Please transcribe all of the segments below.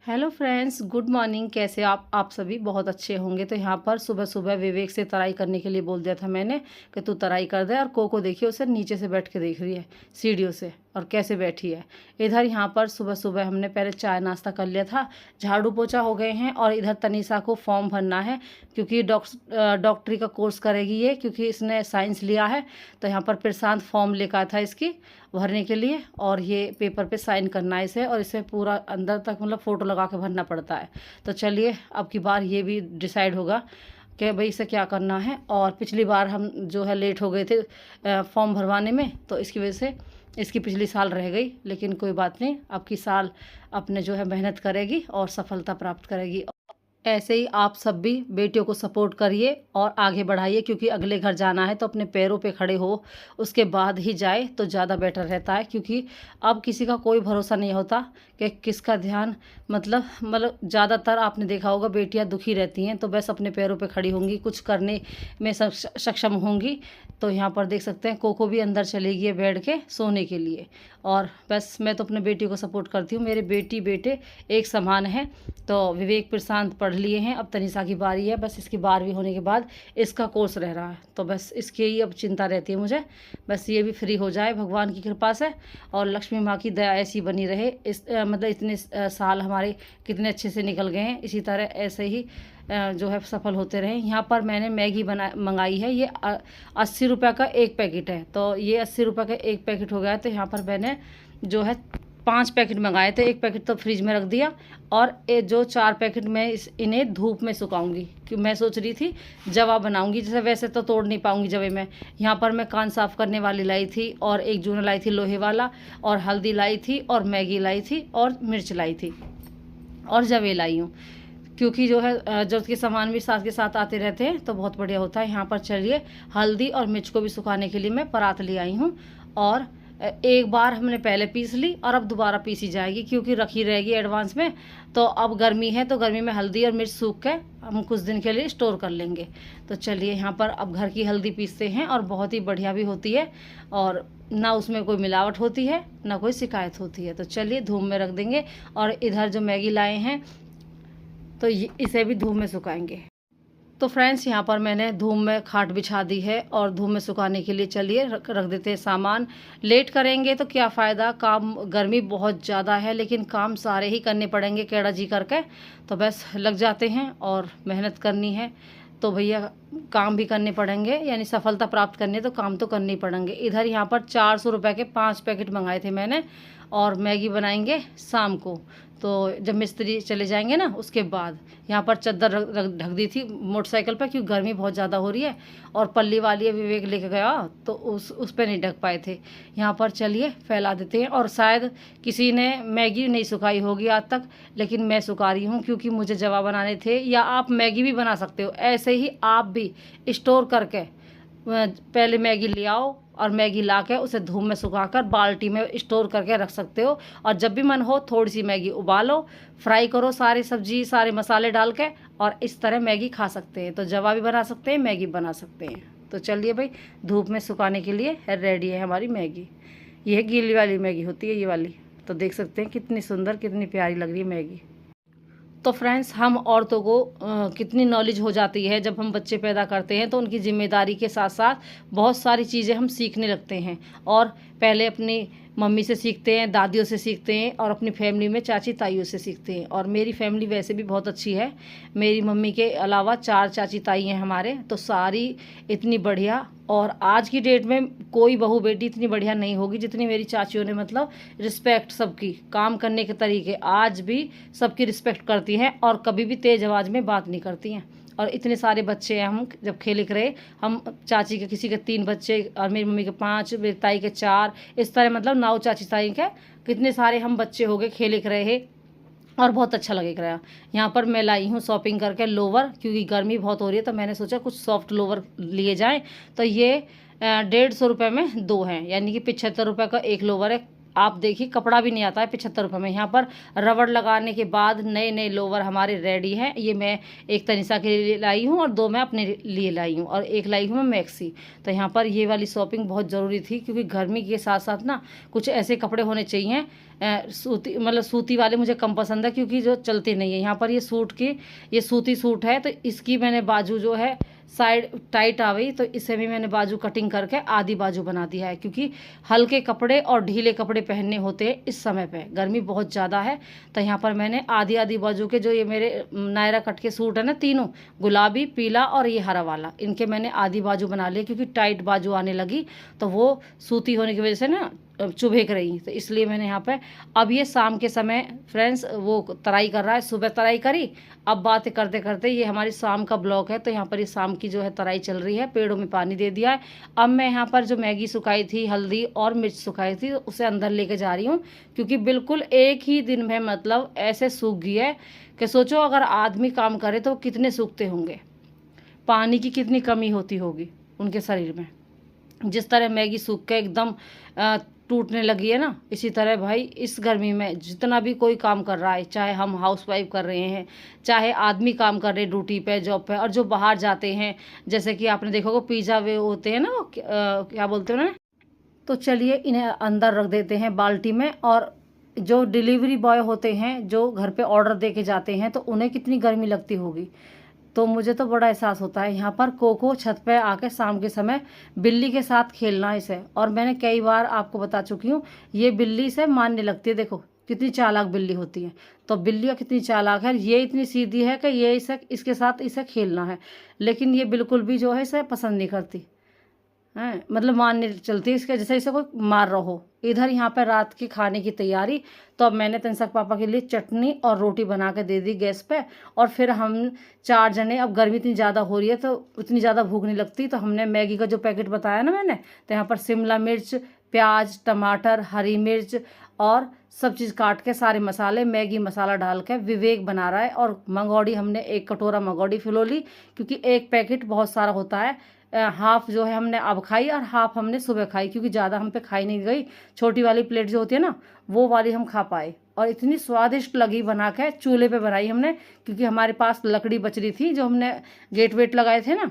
Hello friends, good morning. कैसे आप सभी बहुत अच्छे होंगे। तो यहाँ पर सुबह सुबह विवेक से तराई करने के लिए बोल दिया था मैंने कि तू तराई कर दे। और कोको देखिए उसे नीचे से बैठ के देख रही है सीढ़ियों से, और कैसे बैठी है। इधर यहाँ पर सुबह सुबह हमने पहले चाय नाश्ता कर लिया था, झाड़ू पोछा हो गए हैं। और इधर तनीषा को फॉर्म भरना है क्योंकि डॉक्टरी का कोर्स करेगी ये, क्योंकि इसने साइंस लिया है। तो यहाँ पर प्रशांत फॉर्म लेकर आया था इसकी भरने के लिए, और ये पेपर पे साइन करना है इसे, और इसे पूरा अंदर तक मतलब फ़ोटो लगा के भरना पड़ता है। तो चलिए अब की बार ये भी डिसाइड होगा कि भाई इसे क्या करना है। और पिछली बार हम जो है लेट हो गए थे फॉर्म भरवाने में, तो इसकी वजह से इसकी पिछली साल रह गई। लेकिन कोई बात नहीं, अब की साल अपने जो है मेहनत करेगी और सफलता प्राप्त करेगी। ऐसे ही आप सब भी बेटियों को सपोर्ट करिए और आगे बढ़ाइए, क्योंकि अगले घर जाना है तो अपने पैरों पे खड़े हो उसके बाद ही जाए तो ज़्यादा बेटर रहता है। क्योंकि अब किसी का कोई भरोसा नहीं होता कि किसका ध्यान मतलब ज़्यादातर आपने देखा होगा बेटियां दुखी रहती हैं, तो बस अपने पैरों पे खड़ी होंगी, कुछ करने में सक्षम होंगी। तो यहाँ पर देख सकते हैं कोको भी अंदर चली गई है बेड के सोने के लिए। और बस मैं तो अपने बेटी को सपोर्ट करती हूँ, मेरे बेटी बेटे एक समान हैं। तो विवेक प्रशांत पढ़ लिए हैं, अब तनीषा की बारी है। बस इसकी 12वीं होने के बाद इसका कोर्स रह रहा है, तो बस इसकी ही अब चिंता रहती है मुझे। बस ये भी फ्री हो जाए भगवान की कृपा से, और लक्ष्मी माँ की दया ऐसी बनी रहे। मतलब इतने साल हमारे कितने अच्छे से निकल गए हैं, इसी तरह ऐसे ही जो है सफल होते रहे। यहाँ पर मैंने मैगी मंगाई है, ये 80 रुपये का एक पैकेट है। तो ये 80 रुपये का एक पैकेट हो गया। तो यहाँ पर मैंने जो है 5 पैकेट मंगाए थे, एक पैकेट तो फ्रिज में रख दिया, और जो 4 पैकेट मैं इन्हें धूप में सुखाऊंगी। क्योंकि मैं सोच रही थी जवा बनाऊंगी, जैसे वैसे तो तोड़ नहीं पाऊंगी जवे में। यहाँ पर मैं कान साफ़ करने वाली लाई थी, और एक जूना लाई थी लोहे वाला, और हल्दी लाई थी, और मैगी लाई थी, और मिर्च लाई थी, और जवे लाई हूँ। क्योंकि जो है जरूरत के सामान भी साथ के साथ आते रहते हैं तो बहुत बढ़िया होता है। यहाँ पर चलिए हल्दी और मिर्च को भी सुखाने के लिए मैं परात ले आई हूँ, और एक बार हमने पहले पीस ली और अब दोबारा पीसी जाएगी, क्योंकि रखी रहेगी एडवांस में। तो अब गर्मी है, तो गर्मी में हल्दी और मिर्च सूख के हम कुछ दिन के लिए स्टोर कर लेंगे। तो चलिए यहाँ पर अब घर की हल्दी पीसते हैं, और बहुत ही बढ़िया भी होती है, और ना उसमें कोई मिलावट होती है ना कोई शिकायत होती है। तो चलिए धूप में रख देंगे। और इधर जो मैगी लाए हैं तो इसे भी धूप में सुखाएंगे। तो फ्रेंड्स यहाँ पर मैंने धूप में खाट बिछा दी है, और धूप में सुखाने के लिए चलिए रख देते हैं सामान। लेट करेंगे तो क्या फ़ायदा, काम गर्मी बहुत ज़्यादा है, लेकिन काम सारे ही करने पड़ेंगे केड़ा जी करके। तो बस लग जाते हैं, और मेहनत करनी है तो भैया काम भी करने पड़ेंगे, यानी सफलता प्राप्त करनी है तो काम तो करने ही पड़ेंगे। इधर यहाँ पर 400 रुपये के 5 पैकेट मंगाए थे मैंने, और मैगी बनाएंगे शाम को, तो जब मिस्त्री चले जाएंगे ना उसके बाद। यहाँ पर चद्दर ढक दी थी मोटरसाइकिल पर, क्योंकि गर्मी बहुत ज़्यादा हो रही है, और पल्ली वाली विवेक लेके गया तो उस पर नहीं ढक पाए थे। यहाँ पर चलिए फैला देते हैं। और शायद किसी ने मैगी नहीं सुखाई होगी आज तक, लेकिन मैं सुखा रही हूँ क्योंकि मुझे जवा बनाने थे। या आप मैगी भी बना सकते हो, ऐसे ही आप भी स्टोर करके पहले मैगी ले आओ, और मैगी ला के उसे धूप में सुखाकर बाल्टी में स्टोर करके रख सकते हो। और जब भी मन हो थोड़ी सी मैगी उबालो, फ्राई करो सारी सब्जी सारे मसाले डाल के, और इस तरह मैगी खा सकते हैं। तो जवा भी बना सकते हैं, मैगी बना सकते हैं। तो चलिए भाई धूप में सुखाने के लिए रेडी है हमारी मैगी। यह गीली वाली मैगी होती है, ये वाली। तो देख सकते हैं कितनी सुंदर कितनी प्यारी लग रही है मैगी। तो फ्रेंड्स हम औरतों को कितनी नॉलेज हो जाती है जब हम बच्चे पैदा करते हैं, तो उनकी ज़िम्मेदारी के साथ साथ बहुत सारी चीज़ें हम सीखने लगते हैं। और पहले अपनी मम्मी से सीखते हैं, दादियों से सीखते हैं, और अपनी फैमिली में चाची ताइयों से सीखते हैं। और मेरी फैमिली वैसे भी बहुत अच्छी है, मेरी मम्मी के अलावा 4 चाची ताई हैं हमारे, तो सारी इतनी बढ़िया। और आज की डेट में कोई बहू बेटी इतनी बढ़िया नहीं होगी जितनी मेरी चाचियों ने, मतलब रिस्पेक्ट सबकी, काम करने के तरीके, आज भी सबकी रिस्पेक्ट करती हैं, और कभी भी तेज़ आवाज़ में बात नहीं करती हैं। और इतने सारे बच्चे हैं, हम जब खेल रहे, हम चाची के किसी के 3 बच्चे, और मेरी मम्मी के 5, मेरी ताई के 4, इस तरह मतलब 9 चाची ताई के कितने सारे हम बच्चे हो गए खेल रहे, और बहुत अच्छा लगे रहा। यहाँ पर मैं लाई हूँ शॉपिंग करके लोवर, क्योंकि गर्मी बहुत हो रही है, तो मैंने सोचा कुछ सॉफ्ट लोवर लिए जाएँ। तो ये 150 रुपये में 2 हैं, यानी कि 75 रुपये का एक लोवर है। आप देखिए कपड़ा भी नहीं आता है 75 रुपये में। यहाँ पर रबड़ लगाने के बाद नए नए लोवर हमारे रेडी हैं। ये मैं एक तनिषा के लिए लाई हूँ, और 2 मैं अपने लिए लाई हूँ, और एक लाई हूँ मैं मैक्सी। तो यहाँ पर ये वाली शॉपिंग बहुत ज़रूरी थी, क्योंकि गर्मी के साथ साथ ना कुछ ऐसे कपड़े होने चाहिए सूती मतलब सूती वाले मुझे कम पसंद है, क्योंकि जो चलती नहीं है। यहाँ पर ये सूती सूट है, तो इसकी मैंने बाजू जो है साइड टाइट आ गई, तो इसे भी मैंने बाजू कटिंग करके आधी बाजू बना दिया है, क्योंकि हल्के कपड़े और ढीले कपड़े पहनने होते हैं इस समय पे, गर्मी बहुत ज़्यादा है। तो यहाँ पर मैंने आधी आधी बाजू के जो ये मेरे नायरा कट के सूट है ना, तीनों, गुलाबी, पीला और ये हरा वाला, इनके मैंने आधी बाजू बना ली, क्योंकि टाइट बाजू आने लगी तो वो सूती होने की वजह से ना चुभेक रही, तो इसलिए मैंने यहाँ पे। अब ये शाम के समय फ्रेंड्स वो तराई कर रहा है, सुबह तराई करी, अब बातें करते करते ये हमारी शाम का ब्लॉग है, तो यहाँ पर ये शाम की जो है तराई चल रही है, पेड़ों में पानी दे दिया है। अब मैं यहाँ पर जो मैगी सुखाई थी, हल्दी और मिर्च सुखाई थी, उसे अंदर लेके जा रही हूँ, क्योंकि बिल्कुल एक ही दिन में मतलब ऐसे सूख गई है कि सोचो अगर आदमी काम करे तो कितने सूखते होंगे, पानी की कितनी कमी होती होगी उनके शरीर में। जिस तरह मैगी सूख के एकदम टूटने लगी है ना, इसी तरह भाई इस गर्मी में जितना भी कोई काम कर रहा है, चाहे हम हाउसवाइफ कर रहे हैं, चाहे आदमी काम कर रहे हैं ड्यूटी पे, जॉब पे, और जो बाहर जाते हैं, जैसे कि आपने देखा होगा पिज़्ज़ा वे होते हैं ना, वो क्या बोलते हैं ना, तो चलिए इन्हें अंदर रख देते हैं बाल्टी में। और जो डिलीवरी बॉय होते हैं जो घर पे ऑर्डर दे के जाते हैं, तो उन्हें कितनी गर्मी लगती होगी, तो मुझे तो बड़ा एहसास होता है। यहाँ पर कोको छत पे आके शाम के समय बिल्ली के साथ खेलना इसे, और मैंने कई बार आपको बता चुकी हूँ, ये बिल्ली से मानने लगती है, देखो कितनी चालाक बिल्ली होती है। तो बिल्लियाँ कितनी चालाक है, ये इतनी सीधी है कि ये इसके साथ इसे खेलना है, लेकिन ये बिल्कुल भी जो है इसे पसंद नहीं करती है, मतलब मानने चलती है इसके, जैसे इसे कोई मार रहा हो। इधर यहाँ पर रात की खाने की तैयारी, तो अब मैंने तनसक पापा के लिए चटनी और रोटी बना के दे दी गैस पे, और फिर हम 4 जने, अब गर्मी इतनी ज़्यादा हो रही है तो उतनी ज़्यादा भूख नहीं लगती, तो हमने मैगी का जो पैकेट बताया ना मैंने, तो यहाँ पर शिमला मिर्च, प्याज, टमाटर, हरी मिर्च और सब चीज़ काट के सारे मसाले, मैगी मसाला डाल के विवेक बना रहा है। और मंगौड़ी हमने 1 कटोरा मंगौड़ी फिलो ली, क्योंकि एक पैकेट बहुत सारा होता है। हाफ जो है हमने अब खाई और हाफ हमने सुबह खाई, क्योंकि ज़्यादा हम पे खाई नहीं गई। छोटी वाली प्लेट जो होती है ना, वो वाली हम खा पाए, और इतनी स्वादिष्ट लगी बना के। चूल्हे पे बनाई हमने, क्योंकि हमारे पास लकड़ी बच रही थी, जो हमने गेट वेट लगाए थे ना,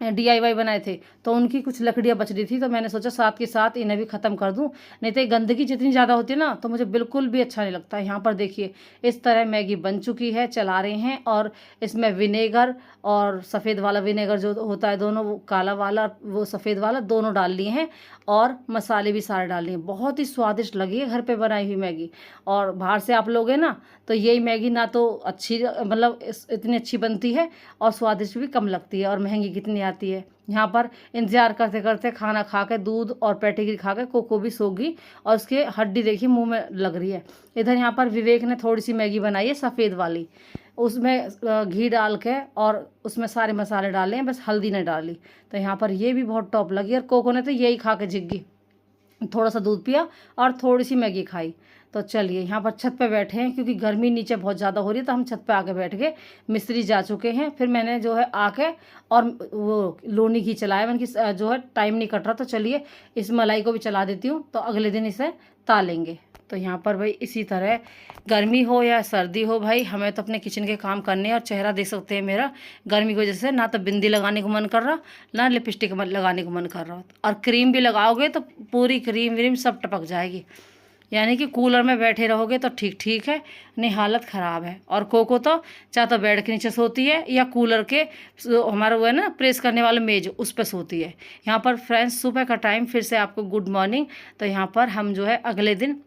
DIY बनाए थे, तो उनकी कुछ लकड़ियाँ बच रही थी, तो मैंने सोचा साथ के साथ इन्हें भी ख़त्म कर दूं, नहीं तो गंदगी जितनी ज़्यादा होती है ना, तो मुझे बिल्कुल भी अच्छा नहीं लगता। यहाँ पर देखिए इस तरह मैगी बन चुकी है, चला रहे हैं, और इसमें विनेगर और सफ़ेद वाला विनेगर जो होता है, दोनों, वो काला वाला वो सफ़ेद वाला, दोनों डाल लिए हैं, और मसाले भी सारे डाल लिए। बहुत ही स्वादिष्ट लगी है घर पे बनाई हुई मैगी। और बाहर से आप लोगे ना, तो यही मैगी ना तो अच्छी, मतलब इतनी अच्छी बनती है, और स्वादिष्ट भी कम लगती है, और महंगी कितनी आती है। यहाँ पर इंतजार करते करते खाना खा के, दूध और पेटिग्री खा के कोको भी सो गई, और उसके हड्डी देखिए मुंह में लग रही है। इधर यहाँ पर विवेक ने थोड़ी सी मैगी बनाई है सफ़ेद वाली, उसमें घी डाल के, और उसमें सारे मसाले डाले हैं, बस हल्दी ने डाली। तो यहाँ पर ये भी बहुत टॉप लगी, और कोको ने तो यही खा के जिग्गी, थोड़ा सा दूध पिया और थोड़ी सी मैगी खाई। तो चलिए यहाँ पर छत पे बैठे हैं, क्योंकि गर्मी नीचे बहुत ज़्यादा हो रही है, तो हम छत पे आके बैठ गए। मिस्त्री जा चुके हैं, फिर मैंने जो है आके और वो लोनी घी चलाया, मैंने कि जो है टाइम नहीं कट रहा, तो चलिए इस मलाई को भी चला देती हूँ, तो अगले दिन इसे तालेंगे। तो यहाँ पर भाई इसी तरह गर्मी हो या सर्दी हो, भाई हमें तो अपने किचन के काम करने हैं। और चेहरा देख सकते हैं मेरा, गर्मी की वजह से ना तो बिंदी लगाने को मन कर रहा, ना लिपस्टिक लगाने को मन कर रहा, और क्रीम भी लगाओगे तो पूरी क्रीम व्रीम सब टपक जाएगी। यानी कि कूलर में बैठे रहोगे तो ठीक ठीक है, नहीं हालत ख़राब है। और कोको तो चाहे तो बेड के नीचे सोती है, या कूलर के हमारा वो है ना प्रेस करने वाला मेज, उस पर सोती है। यहाँ पर फ्रेंड्स सुबह का टाइम, फिर से आपको गुड मॉर्निंग। तो यहाँ पर हम जो है अगले दिन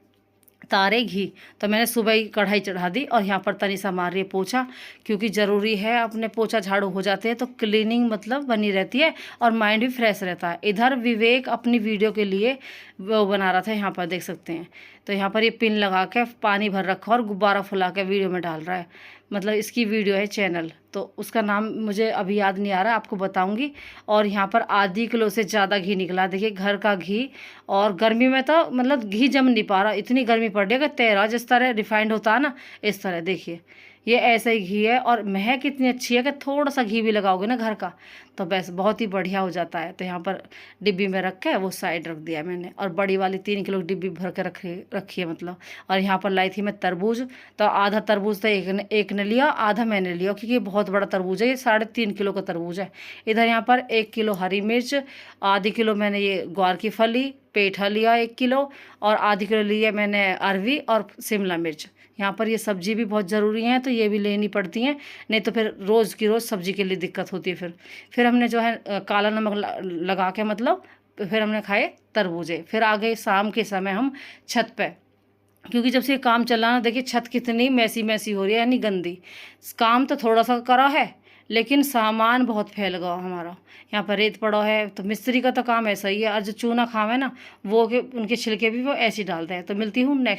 तारे घी, तो मैंने सुबह ही कढ़ाई चढ़ा दी, और यहाँ पर तनिषा मार रही है पोछा, क्योंकि ज़रूरी है, अपने पोछा झाड़ू हो जाते हैं तो क्लीनिंग मतलब बनी रहती है, और माइंड भी फ्रेश रहता है। इधर विवेक अपनी वीडियो के लिए वो बना रहा था, यहाँ पर देख सकते हैं। तो यहाँ पर ये पिन लगा के पानी भर रखा और गुब्बारा फुला के वीडियो में डाल रहा है, मतलब इसकी वीडियो है चैनल, तो उसका नाम मुझे अभी याद नहीं आ रहा, आपको बताऊंगी। और यहाँ पर आधी किलो से ज़्यादा घी निकला, देखिए घर का घी। और गर्मी में तो मतलब घी जम नहीं पा रहा, इतनी गर्मी पड़ रही है कि तेरा जिस तरह रिफाइंड होता है ना, इस तरह देखिए ये ऐसा ही घी है। और महक इतनी अच्छी है कि थोड़ा सा घी भी लगाओगे ना घर का, तो बस बहुत ही बढ़िया हो जाता है। तो यहाँ पर डिब्बी में रख के वो साइड रख दिया मैंने, और बड़ी वाली 3 किलो डिब्बी भर के रखी है मतलब। और यहाँ पर लाई थी मैं तरबूज, तो आधा तरबूज तो एक ने लिया, आधा मैंने लिया, क्योंकि ये बहुत बड़ा तरबूज है, ये 3.5 किलो का तरबूज है। इधर यहाँ पर 1 किलो हरी मिर्च, आधी किलो मैंने ये ग्वार की फली, पेठा लिया 1 किलो, और आधी किलो लिया मैंने अरवी और शिमला मिर्च। यहाँ पर ये सब्जी भी बहुत ज़रूरी है, तो ये भी लेनी पड़ती हैं, नहीं तो फिर रोज़ की रोज़ सब्जी के लिए दिक्कत होती है। फिर हमने जो है काला नमक लगा के, मतलब फिर हमने खाए तरबूजे। फिर आ गए शाम के समय हम छत पे, क्योंकि जब से ये काम चला ना, देखिए छत कितनी मैसी मैसी हो रही है, यानी गंदी। काम तो थोड़ा सा करा है, लेकिन सामान बहुत फैल गया हमारा। यहाँ पर रेत पड़ा है, तो मिस्त्री का तो काम ऐसा ही है। और जो चूना खाम है ना, वो के उनके छिलके भी वो ऐसे ही डालते हैं। तो मिलती हूँ नेक्स्ट।